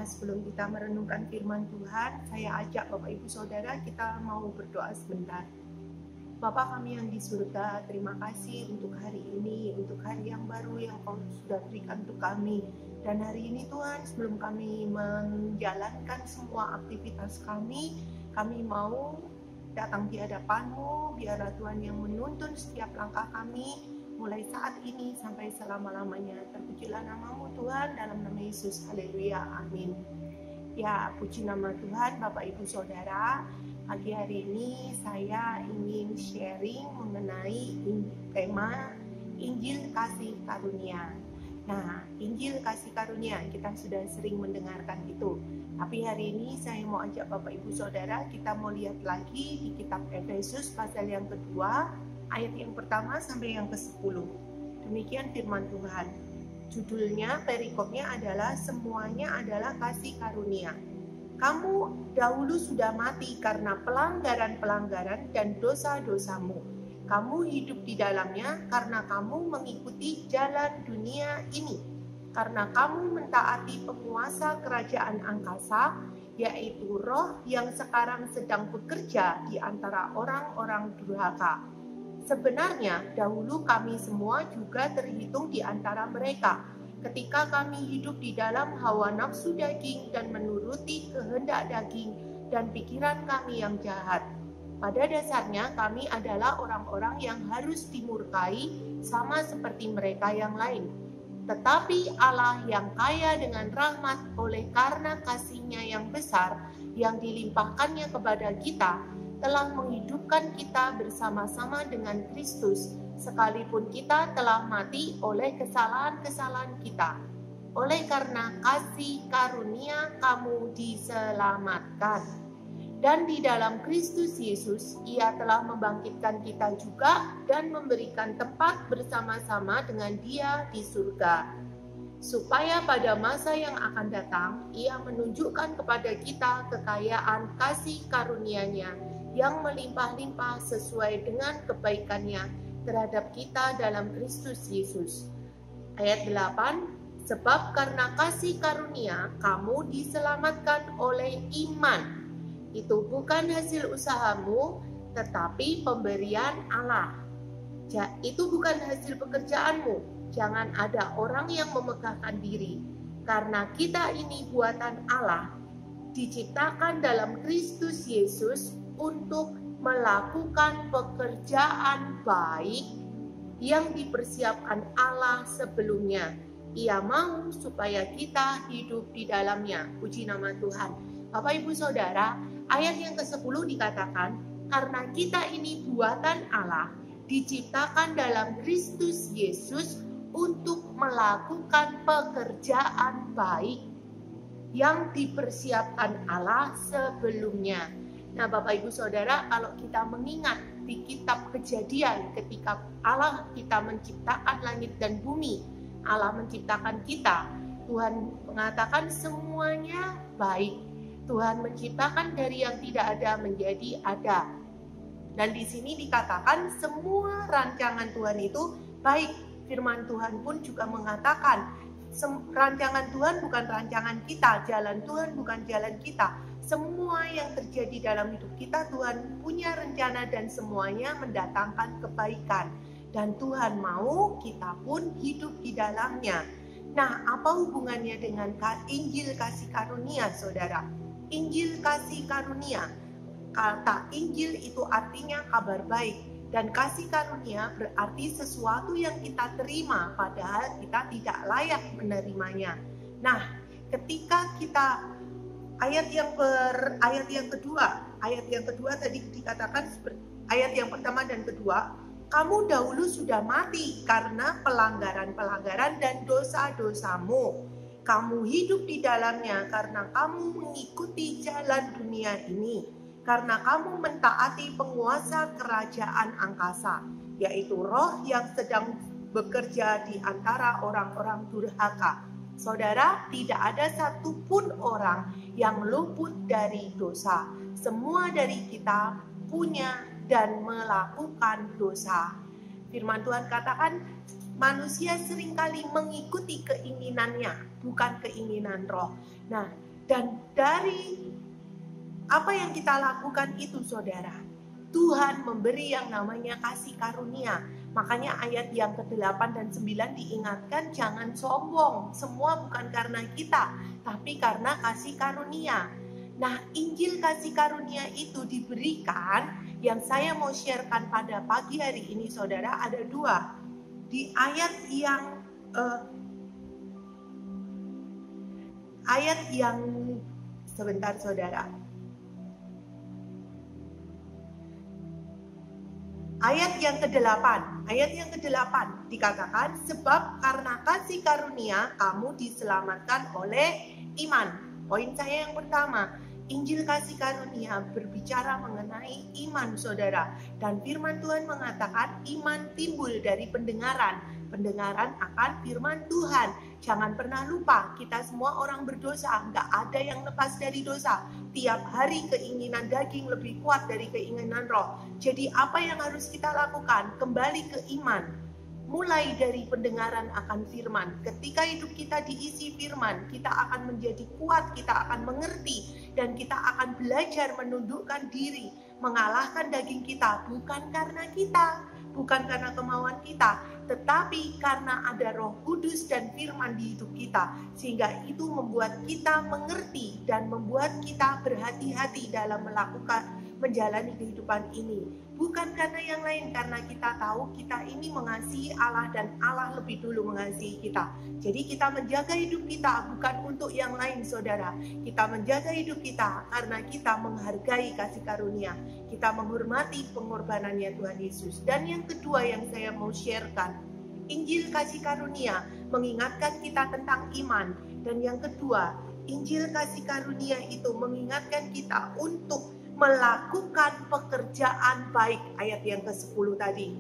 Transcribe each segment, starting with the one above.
sebelum kita merenungkan firman Tuhan, saya ajak Bapak Ibu Saudara kita mau berdoa sebentar. Bapa kami yang di surga, terima kasih untuk hari ini, untuk hari yang baru yang Kau sudah berikan untuk kami. Dan hari ini Tuhan, sebelum kami menjalankan semua aktivitas kami mau datang di hadapan-Mu, biarlah Tuhan yang menuntun setiap langkah kami, mulai saat ini sampai selama-lamanya. Terpujilah nama-Mu Tuhan, dalam nama Yesus, haleluya, amin. Ya, puji nama Tuhan, Bapak Ibu Saudara. Pagi hari ini saya ingin sharing mengenai tema Injil Kasih Karunia. Nah, Injil Kasih Karunia, kita sudah sering mendengarkan itu. Tapi hari ini saya mau ajak Bapak Ibu Saudara, kita mau lihat lagi di kitab Efesus pasal yang kedua, ayat yang pertama sampai yang ke-10. Demikian firman Tuhan. Judulnya, perikopnya adalah semuanya adalah kasih karunia. Kamu dahulu sudah mati karena pelanggaran-pelanggaran dan dosa-dosamu. Kamu hidup di dalamnya karena kamu mengikuti jalan dunia ini. Karena kamu mentaati penguasa kerajaan angkasa, yaitu roh yang sekarang sedang bekerja di antara orang-orang durhaka. Sebenarnya dahulu kami semua juga terhitung di antara mereka, ketika kami hidup di dalam hawa nafsu daging dan menuruti kehendak daging dan pikiran kami yang jahat. Pada dasarnya kami adalah orang-orang yang harus dimurkai sama seperti mereka yang lain. Tetapi Allah yang kaya dengan rahmat oleh karena kasih-Nya yang besar yang dilimpahkannya kepada kita, telah menghidupkan kita bersama-sama dengan Kristus, sekalipun kita telah mati oleh kesalahan-kesalahan kita. Oleh karena kasih karunia kamu diselamatkan. Dan di dalam Kristus Yesus, Ia telah membangkitkan kita juga dan memberikan tempat bersama-sama dengan Dia di surga. Supaya pada masa yang akan datang, Ia menunjukkan kepada kita kekayaan kasih karunia-Nya yang melimpah-limpah sesuai dengan kebaikan-Nya terhadap kita dalam Kristus Yesus. Ayat 8, sebab karena kasih karunia kamu diselamatkan oleh iman. Itu bukan hasil usahamu, tetapi pemberian Allah. Itu bukan hasil pekerjaanmu. Jangan ada orang yang memegahkan diri. Karena kita ini buatan Allah, diciptakan dalam Kristus Yesus untuk melakukan pekerjaan baik yang dipersiapkan Allah sebelumnya. Ia mau supaya kita hidup di dalamnya. Puji nama Tuhan. Bapak Ibu Saudara, ayat yang ke-10 dikatakan, karena kita ini buatan Allah, diciptakan dalam Kristus Yesus untuk melakukan pekerjaan baik yang dipersiapkan Allah sebelumnya. Nah, Bapak Ibu Saudara, kalau kita mengingat di kitab Kejadian ketika Allah kita menciptakan langit dan bumi, Allah menciptakan kita, Tuhan mengatakan semuanya baik. Tuhan menciptakan dari yang tidak ada menjadi ada. Dan di sini dikatakan semua rancangan Tuhan itu baik. Firman Tuhan pun juga mengatakan rancangan Tuhan bukan rancangan kita, jalan Tuhan bukan jalan kita. Semua yang terjadi dalam hidup kita, Tuhan punya rencana dan semuanya mendatangkan kebaikan. Dan Tuhan mau kita pun hidup di dalamnya. Nah, apa hubungannya dengan Injil Kasih Karunia, Saudara? Injil Kasih Karunia. Kata Injil itu artinya kabar baik. Dan kasih karunia berarti sesuatu yang kita terima, padahal kita tidak layak menerimanya. Nah, ketika kita ayat yang kedua tadi dikatakan seperti ayat yang pertama dan kedua, kamu dahulu sudah mati karena pelanggaran-pelanggaran dan dosa-dosamu. Kamu hidup di dalamnya karena kamu mengikuti jalan dunia ini. Karena kamu mentaati penguasa kerajaan angkasa, yaitu roh yang sedang bekerja di antara orang-orang durhaka. Saudara, tidak ada satupun orang yang luput dari dosa. Semua dari kita punya dan melakukan dosa. Firman Tuhan katakan, manusia seringkali mengikuti keinginannya, bukan keinginan roh. Nah, Dan dari apa yang kita lakukan itu, saudara, Tuhan memberi yang namanya kasih karunia. Makanya ayat yang ke-8 dan 9 diingatkan, jangan sombong, semua bukan karena kita, tapi karena kasih karunia. Nah, Injil kasih karunia itu diberikan, yang saya mau sharekan pada pagi hari ini, saudara, ada dua. Di ayat yang sebentar, saudara. Ayat yang ke-8 dikatakan, sebab karena kasih karunia kamu diselamatkan oleh iman. Poin saya yang pertama, Injil kasih karunia berbicara mengenai iman, saudara. Dan firman Tuhan mengatakan iman timbul dari pendengaran akan firman Tuhan. Jangan pernah lupa, kita semua orang berdosa, nggak ada yang lepas dari dosa. Tiap hari keinginan daging lebih kuat dari keinginan roh. Jadi apa yang harus kita lakukan? Kembali ke iman. Mulai dari pendengaran akan firman. Ketika hidup kita diisi firman, kita akan menjadi kuat, kita akan mengerti, dan kita akan belajar menundukkan diri, mengalahkan daging kita, bukan karena kita, bukan karena kemauan kita, tetapi karena ada Roh Kudus dan firman di hidup kita, sehingga itu membuat kita mengerti dan membuat kita berhati-hati dalam menjalani kehidupan ini. Bukan karena yang lain, karena kita tahu kita ini mengasihi Allah dan Allah lebih dulu mengasihi kita. Jadi kita menjaga hidup kita bukan untuk yang lain, saudara. Kita menjaga hidup kita karena kita menghargai kasih karunia. Kita menghormati pengorbanannya Tuhan Yesus. Dan yang kedua yang saya mau sharekan, Injil kasih karunia mengingatkan kita tentang iman. Dan yang kedua, Injil kasih karunia itu mengingatkan kita untuk melakukan pekerjaan baik, ayat yang ke-10 tadi.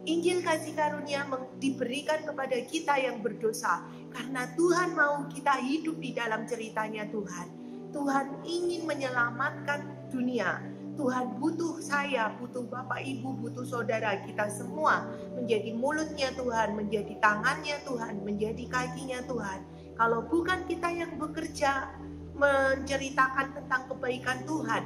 Injil kasih karunia diberikan kepada kita yang berdosa, karena Tuhan mau kita hidup di dalam ceritanya Tuhan. Tuhan ingin menyelamatkan dunia. Tuhan butuh saya, butuh Bapak Ibu, butuh saudara, kita semua menjadi mulutnya Tuhan, menjadi tangannya Tuhan, menjadi kakinya Tuhan. Kalau bukan kita yang bekerja menceritakan tentang kebaikan Tuhan,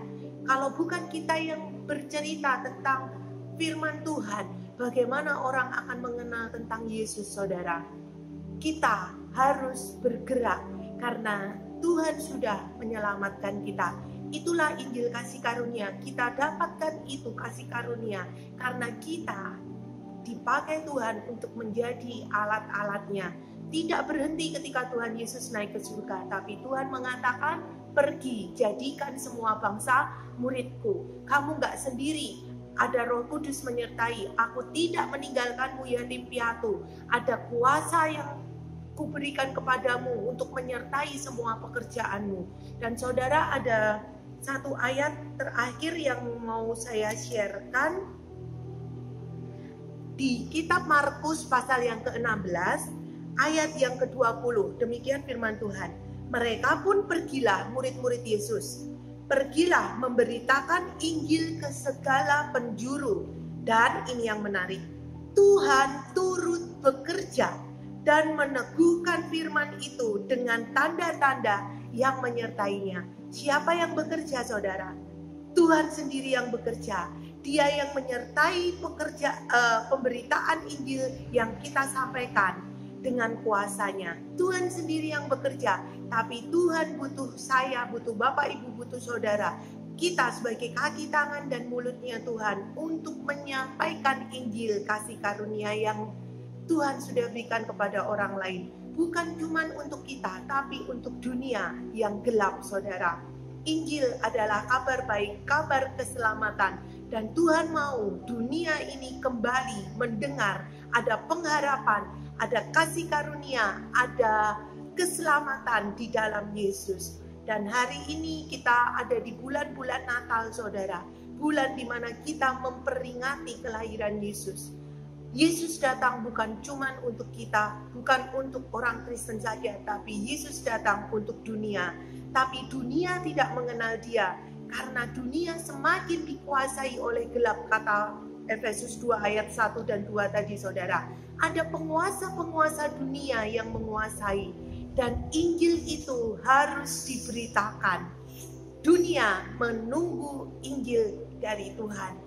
kalau bukan kita yang bercerita tentang firman Tuhan, bagaimana orang akan mengenal tentang Yesus, saudara? Kita harus bergerak karena Tuhan sudah menyelamatkan kita. Itulah Injil kasih karunia. Kita dapatkan itu kasih karunia karena kita dipakai Tuhan untuk menjadi alat-alatnya. Tidak berhenti ketika Tuhan Yesus naik ke surga, tapi Tuhan mengatakan, pergi, jadikan semua bangsa muridku. Kamu gak sendiri, ada Roh Kudus menyertai. Aku tidak meninggalkanmu yatim piatu. Ada kuasa yang kuberikan kepadamu untuk menyertai semua pekerjaanmu. Dan saudara, ada satu ayat terakhir yang mau saya sharekan di kitab Markus pasal yang ke-16 ayat yang ke-20. Demikian firman Tuhan. Mereka pun pergilah, murid-murid Yesus. Pergilah memberitakan Injil ke segala penjuru. Dan ini yang menarik, Tuhan turut bekerja dan meneguhkan firman itu dengan tanda-tanda yang menyertainya. Siapa yang bekerja, saudara? Tuhan sendiri yang bekerja. Dia yang menyertai pemberitaan Injil yang kita sampaikan dengan kuasanya. Tuhan sendiri yang bekerja, tapi Tuhan butuh saya, butuh Bapak Ibu, butuh saudara. Kita sebagai kaki tangan dan mulutnya Tuhan untuk menyampaikan Injil kasih karunia yang Tuhan sudah berikan kepada orang lain. Bukan cuma untuk kita, tapi untuk dunia yang gelap, saudara. Injil adalah kabar baik, kabar keselamatan. Dan Tuhan mau dunia ini kembali mendengar ada pengharapan, ada kasih karunia, ada keselamatan di dalam Yesus. Dan hari ini kita ada di bulan-bulan Natal, saudara. Bulan di mana kita memperingati kelahiran Yesus. Yesus datang bukan cuma untuk kita, bukan untuk orang Kristen saja, tapi Yesus datang untuk dunia. Tapi dunia tidak mengenal Dia, karena dunia semakin dikuasai oleh gelap, kata Efesus 2 ayat 1 dan 2 tadi, saudara. Ada penguasa-penguasa dunia yang menguasai. dan Injil itu harus diberitakan. Dunia menunggu Injil dari Tuhan.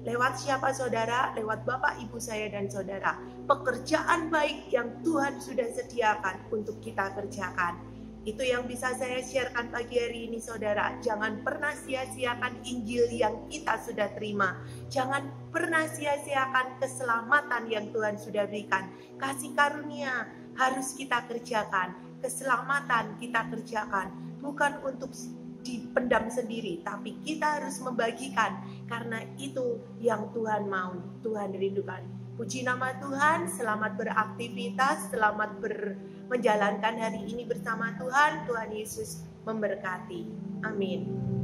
Lewat siapa saudara? Lewat Bapak, Ibu saya dan saudara. Pekerjaan baik yang Tuhan sudah sediakan untuk kita kerjakan. Itu yang bisa saya sharekan pagi hari ini saudara. Jangan pernah sia-siakan Injil yang kita sudah terima. Jangan pernah sia-siakan keselamatan yang Tuhan sudah berikan. Kasih karunia harus kita kerjakan. Keselamatan kita kerjakan. Bukan untuk dipendam sendiri, tapi kita harus membagikan, karena itu yang Tuhan mau, Tuhan rindukan. Puji nama Tuhan, selamat beraktivitas, selamat menjalankan hari ini bersama Tuhan. Tuhan Yesus memberkati. Amin.